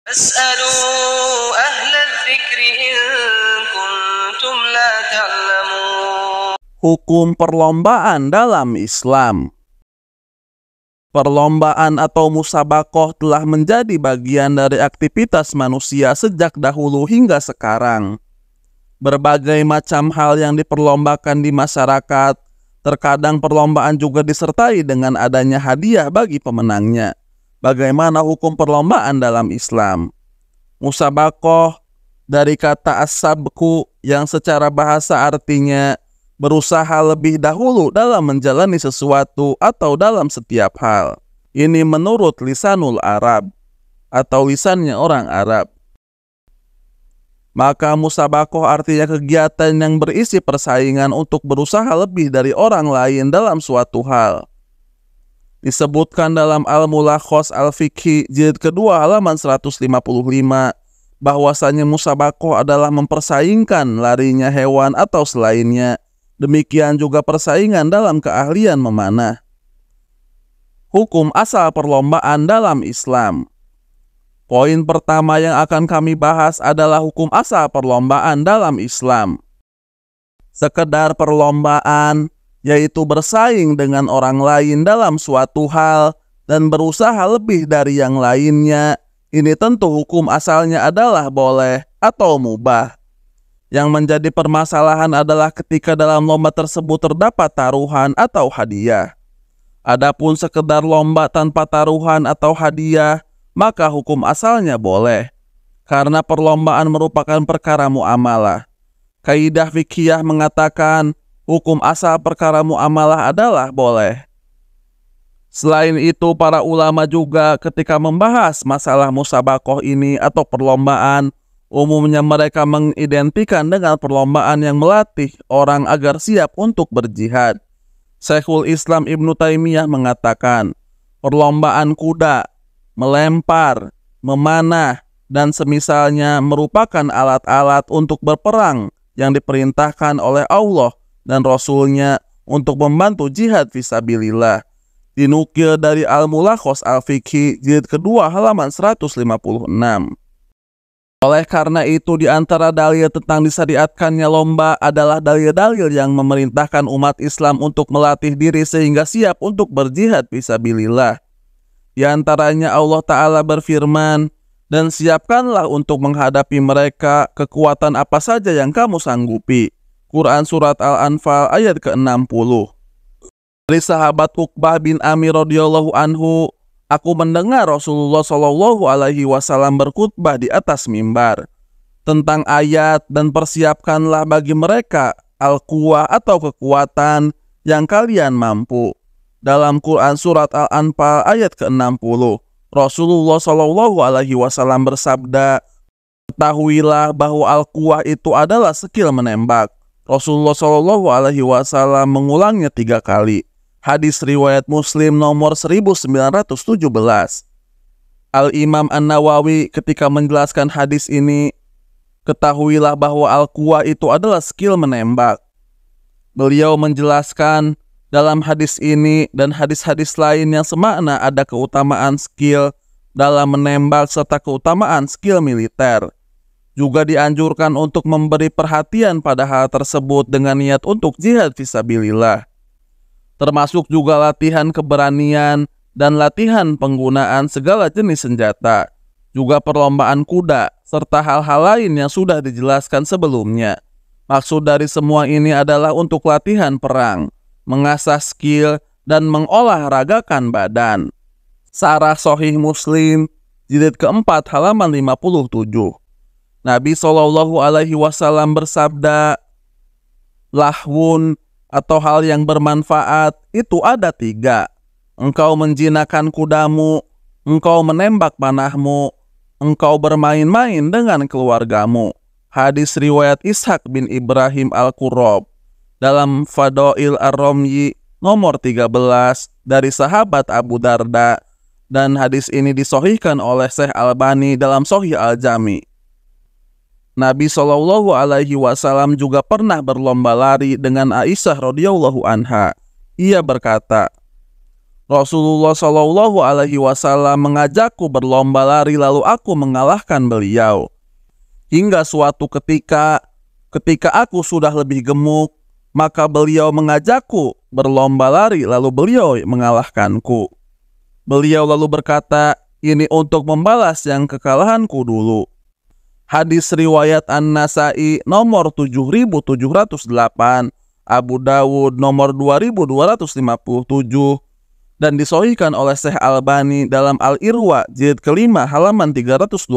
فاسألوا أهل الذكر إن كنتم لا تعلمون. Hukum perlombaan dalam Islam. Perlombaan atau musabaqah telah menjadi bagian dari aktivitas manusia sejak dahulu hingga sekarang. Berbagai macam hal yang diperlombakan di masyarakat, terkadang perlombaan juga disertai dengan adanya hadiah bagi pemenangnya. Bagaimana hukum perlombaan dalam Islam? Musabaqah dari kata as-sabqu yang secara bahasa artinya berusaha lebih dahulu dalam menjalani sesuatu atau dalam setiap hal. Ini menurut lisanul Arab atau lisannya orang Arab. Maka musabaqah artinya kegiatan yang berisi persaingan untuk berusaha lebih dari orang lain dalam suatu hal. Disebutkan dalam Al-Mulakhos Al-Fiqhi jilid kedua halaman 155 bahwasanya musabaqah adalah mempersaingkan larinya hewan atau selainnya. Demikian juga persaingan dalam keahlian memanah. Hukum asal perlombaan dalam Islam. Poin pertama yang akan kami bahas adalah hukum asal perlombaan dalam Islam. Sekedar perlombaan, yaitu bersaing dengan orang lain dalam suatu hal dan berusaha lebih dari yang lainnya, ini tentu hukum asalnya adalah boleh atau mubah. Yang menjadi permasalahan adalah ketika dalam lomba tersebut terdapat taruhan atau hadiah. Adapun sekedar lomba tanpa taruhan atau hadiah, maka hukum asalnya boleh, karena perlombaan merupakan perkara muamalah. Kaidah fikih mengatakan hukum asal perkara muamalah adalah boleh. Selain itu, para ulama juga ketika membahas masalah musabaqah ini atau perlombaan, umumnya mereka mengidentikan dengan perlombaan yang melatih orang agar siap untuk berjihad. Syekhul Islam Ibnu Taimiyah mengatakan, perlombaan kuda, melempar, memanah, dan semisalnya merupakan alat-alat untuk berperang yang diperintahkan oleh Allah dan Rasul-Nya untuk membantu jihad fisabilillah. Dinukil dari Al-Mulakhos Al-Fiqhi jilid kedua halaman 156. Oleh karena itu, di antara dalil tentang disyariatkannya lomba adalah dalil-dalil yang memerintahkan umat Islam untuk melatih diri sehingga siap untuk berjihad fisabilillah. Di antaranya Allah Ta'ala berfirman, dan siapkanlah untuk menghadapi mereka kekuatan apa saja yang kamu sanggupi. Quran Surat Al-Anfal ayat ke-60. Dari sahabat Uqbah bin Amir radhiyallahu anhu, aku mendengar Rasulullah Shallallahu alaihi wasallam berkhutbah di atas mimbar tentang ayat dan persiapkanlah bagi mereka al-quwah atau kekuatan yang kalian mampu. Dalam Quran Surat Al-Anfal ayat ke-60, Rasulullah Shallallahu alaihi wasallam bersabda, ketahuilah bahwa al-quwah itu adalah skill menembak. Rasulullah Shallallahu alaihi wasallam mengulangnya 3 kali. Hadis riwayat Muslim nomor 1917. Al-Imam An-Nawawi ketika menjelaskan hadis ini, ketahuilah bahwa al-quwah itu adalah skill menembak. Beliau menjelaskan dalam hadis ini dan hadis-hadis lain yang semakna ada keutamaan skill dalam menembak serta keutamaan skill militer. Juga dianjurkan untuk memberi perhatian pada hal tersebut dengan niat untuk jihad fisabilillah. Termasuk juga latihan keberanian dan latihan penggunaan segala jenis senjata, juga perlombaan kuda, serta hal-hal lain yang sudah dijelaskan sebelumnya. Maksud dari semua ini adalah untuk latihan perang, mengasah skill, dan mengolahragakan badan. Sarah Sahih Muslim, jilid keempat halaman 57. Nabi Shallallahu alaihi wasallam bersabda, lahwun atau hal yang bermanfaat itu ada 3. Engkau menjinakkan kudamu, engkau menembak panahmu, engkau bermain-main dengan keluargamu. Hadis riwayat Ishaq bin Ibrahim Al-Qurrab dalam Fadail Ar-Romyi nomor 13 dari sahabat Abu Darda, dan hadis ini disahihkan oleh Syekh Albani dalam Sahih Al-Jami. Nabi Shallallahu alaihi wasallam juga pernah berlomba lari dengan Aisyah radhiyallahu anha. Ia berkata, Rasulullah Shallallahu Alaihi Wasallam mengajakku berlomba lari, lalu aku mengalahkan beliau. Hingga suatu ketika aku sudah lebih gemuk, maka beliau mengajakku berlomba lari, lalu beliau mengalahkanku. Beliau lalu berkata, ini untuk membalas yang kekalahanku dulu. Hadis riwayat An-Nasai nomor 7708, Abu Dawud nomor 2257, dan disahihkan oleh Syekh Albani dalam Al-Irwa jilid kelima halaman 327.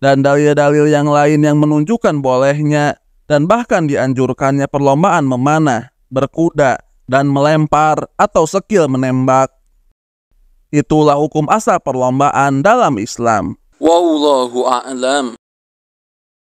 Dan dalil-dalil yang lain yang menunjukkan bolehnya dan bahkan dianjurkannya perlombaan memanah, berkuda, dan melempar atau skill menembak. Itulah hukum asal perlombaan dalam Islam. Wallahu a'lam.